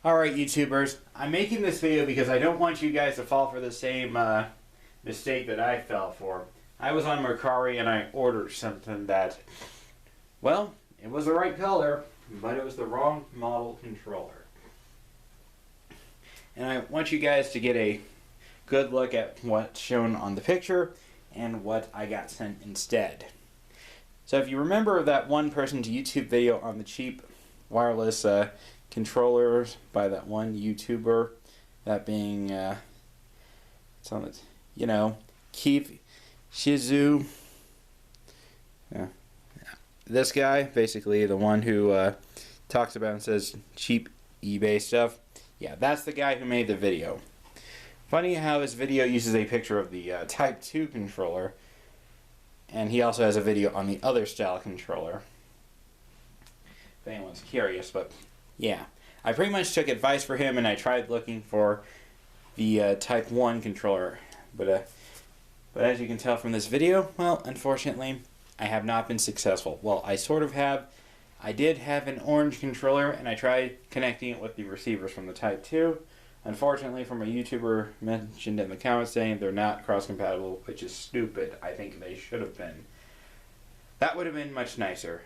Alright YouTubers, I'm making this video because I don't want you guys to fall for the same mistake that I fell for. I was on Mercari and I ordered something that, well, it was the right color, but it was the wrong model controller. And I want you guys to get a good look at what's shown on the picture and what I got sent instead. So if you remember that one person's YouTube video on the cheap wireless controllers by that one YouTuber, that being KeithShizuo. Yeah. This guy, basically the one who talks about and says cheap eBay stuff. Yeah, that's the guy who made the video. Funny how his video uses a picture of the Type 2 controller, and he also has a video on the other style controller. If anyone's curious, but yeah. I pretty much took advice for him and I tried looking for the Type 1 controller. But as you can tell from this video, well, unfortunately, I have not been successful. Well, I sort of have. I did have an orange controller and I tried connecting it with the receivers from the Type 2. Unfortunately, from a YouTuber mentioned in the comments saying they're not cross-compatible, which is stupid. I think they should have been. That would have been much nicer.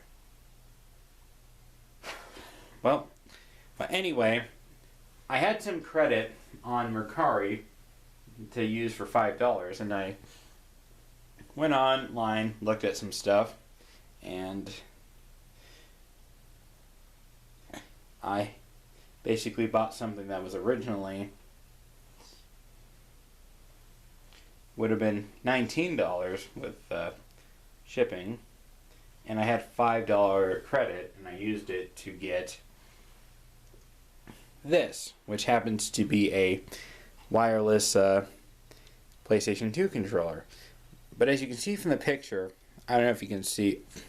Well, but anyway, I had some credit on Mercari to use for $5, and I went online, looked at some stuff, and I basically bought something that was originally would have been $19 with shipping, and I had $5 credit, and I used it to get this, which happens to be a wireless PlayStation 2 controller. But as you can see from the picture, I don't know if you can see, if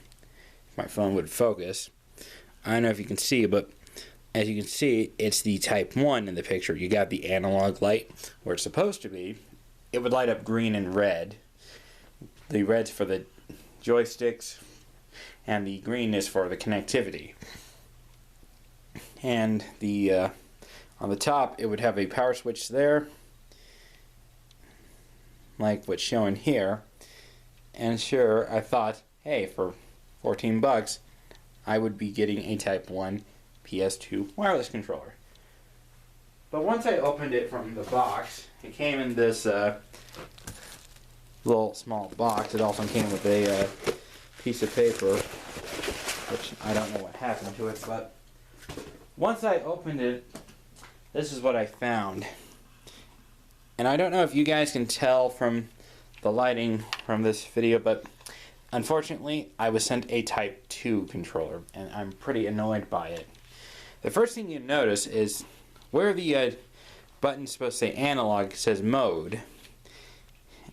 my phone would focus, I don't know if you can see, but as you can see, it's the Type 1 in the picture. You got the analog light where it's supposed to be. It would light up green and red. The red's for the joysticks, and the green is for the connectivity. And the on the top, it would have a power switch there, like what's shown here. And sure, I thought, hey, for 14 bucks, I would be getting a Type 1 PS2 wireless controller. But once I opened it from the box, it came in this little small box. It also came with a piece of paper, which I don't know what happened to it, but once I opened it, this is what I found. And I don't know if you guys can tell from the lighting from this video, but unfortunately, I was sent a Type 2 controller, and I'm pretty annoyed by it. The first thing you notice is where the button's supposed to say analog, says mode.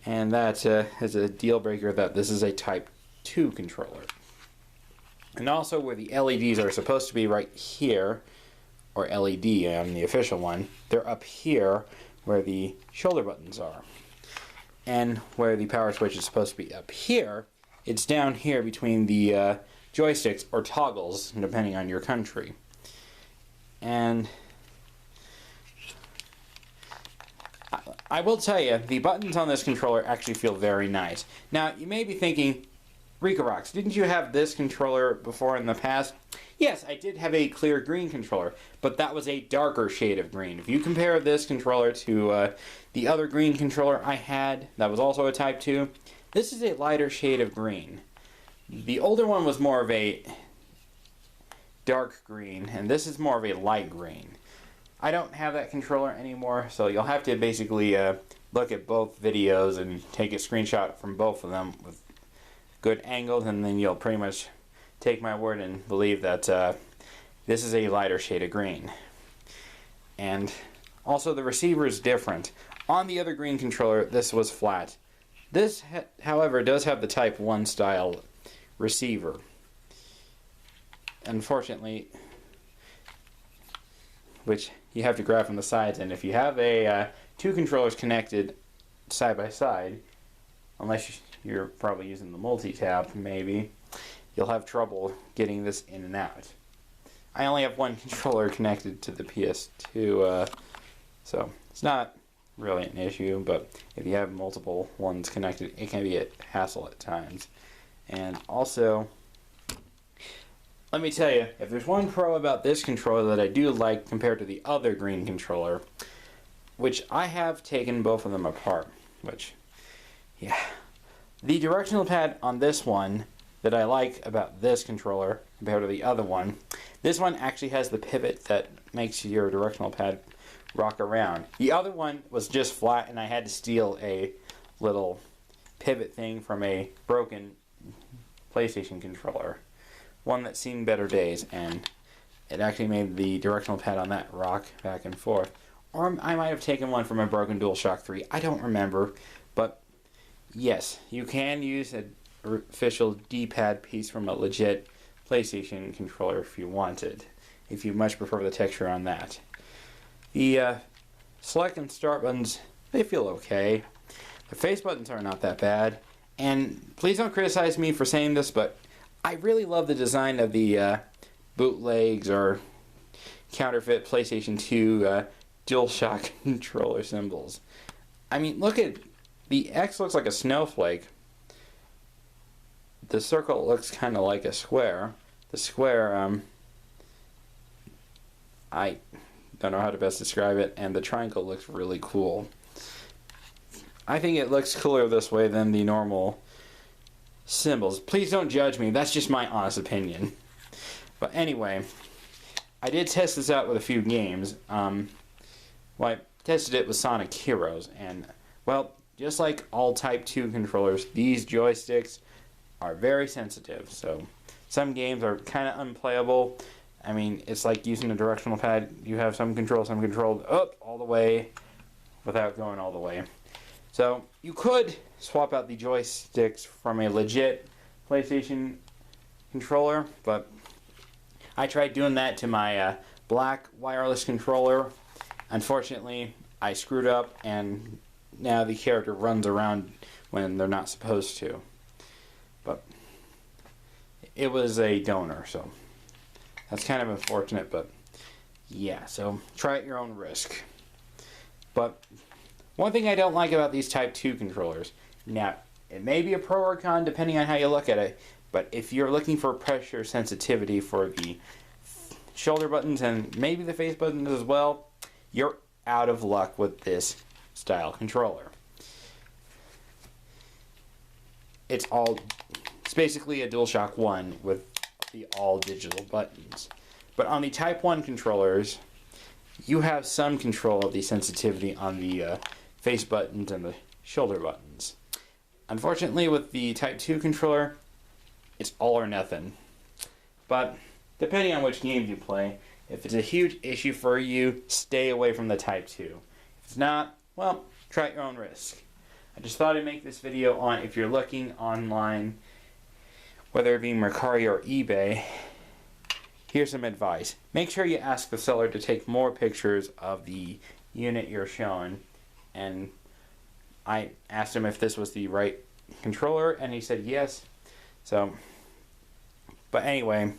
And that is a deal breaker that this is a Type 2 controller. And also where the LEDs are supposed to be right here, or LED on the official one, they're up here where the shoulder buttons are. And where the power switch is supposed to be up here, it's down here between the joysticks or toggles, depending on your country. And I will tell you, the buttons on this controller actually feel very nice. Now, you may be thinking, Ricorox, didn't you have this controller before in the past? Yes, I did have a clear green controller, but that was a darker shade of green. If you compare this controller to the other green controller I had, that was also a Type 2, this is a lighter shade of green. The older one was more of a dark green, and this is more of a light green. I don't have that controller anymore, so you'll have to basically look at both videos and take a screenshot from both of them with good angles, and then you'll pretty much take my word and believe that this is a lighter shade of green. And also the receiver is different. On the other green controller, this was flat. This, however, does have the Type 1 style receiver. Unfortunately, which you have to grab from the sides, and if you have a two controllers connected side by side, unless you're probably using the multi-tap, maybe, you'll have trouble getting this in and out. I only have one controller connected to the PS2, so it's not really an issue, but if you have multiple ones connected, it can be a hassle at times. And also, let me tell you, if there's one pro about this controller that I do like compared to the other green controller, which I have taken both of them apart, which, yeah. The directional pad on this one that I like about this controller compared to the other one, this one actually has the pivot that makes your directional pad rock around. The other one was just flat, and I had to steal a little pivot thing from a broken PlayStation controller. One that's seen better days, and it actually made the directional pad on that rock back and forth. Or I might have taken one from a broken DualShock 3. I don't remember, but yes, you can use an official D-pad piece from a legit PlayStation controller if you wanted, if you much prefer the texture on that. The select and start buttons, they feel okay. The face buttons are not that bad, and please don't criticize me for saying this, but I really love the design of the bootlegs or counterfeit PlayStation 2 DualShock controller symbols. I mean, look at the X looks like a snowflake. The circle looks kind of like a square. The square, I don't know how to best describe it, and the triangle looks really cool. I think it looks cooler this way than the normal symbols. Please don't judge me, that's just my honest opinion. But anyway, I did test this out with a few games. Well, I tested it with Sonic Heroes, and, well, just like all Type 2 controllers, these joysticks are very sensitive, so some games are kind of unplayable. I mean, it's like using a directional pad. You have some controlled up all the way without going all the way. So you could swap out the joysticks from a legit PlayStation controller, but I tried doing that to my black wireless controller. Unfortunately, I screwed up, and now the character runs around when they're not supposed to. But it was a donor, so that's kind of unfortunate, but yeah, so try at your own risk. But one thing I don't like about these Type 2 controllers, now, it may be a pro or con depending on how you look at it, but if you're looking for pressure sensitivity for the shoulder buttons and maybe the face buttons as well, you're out of luck with this style controller. It's basically a DualShock 1 with the all digital buttons. But on the Type 1 controllers, you have some control of the sensitivity on the face buttons and the shoulder buttons. Unfortunately, with the Type 2 controller, it's all or nothing. But depending on which games you play, if it's a huge issue for you, stay away from the Type 2. If it's not, well, try at your own risk. I just thought I'd make this video on if you're looking online, whether it be Mercari or eBay, here's some advice. Make sure you ask the seller to take more pictures of the unit you're showing. And I asked him if this was the right controller, and he said yes. So, but anyway,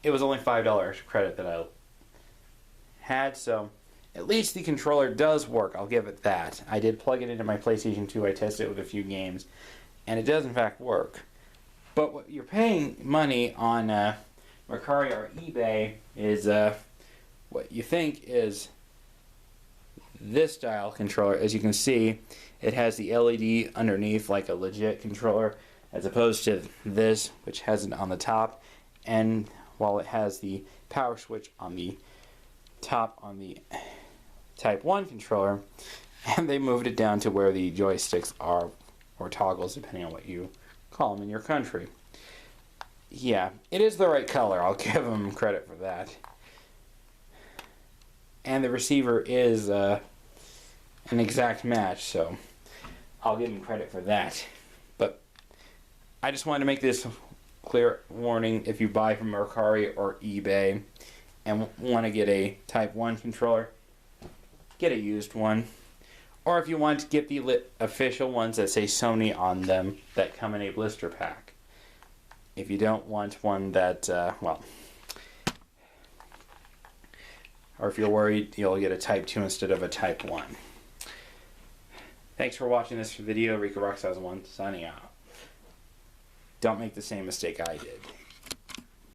it was only $5 credit that I had, so at least the controller does work, I'll give it that. I did plug it into my PlayStation 2, I tested it with a few games, and it does in fact work. But what you're paying money on Mercari or eBay is what you think is this style controller. As you can see, it has the LED underneath like a legit controller, as opposed to this, which has it on the top, and while it has the power switch on the top on the Type 1 controller, and they moved it down to where the joysticks are, or toggles, depending on what you call them in your country. Yeah, it is the right color, I'll give them credit for that. And the receiver is an exact match, so I'll give them credit for that. But I just wanted to make this clear warning: if you buy from Mercari or eBay and want to get a Type 1 controller, get a used one. Or if you want to get the official ones that say Sony on them that come in a blister pack. If you don't want one that, well, Or if you're worried, you'll get a Type 2 instead of a Type 1. Thanks for watching this video. Rico Rock 1 signing out. Don't make the same mistake I did.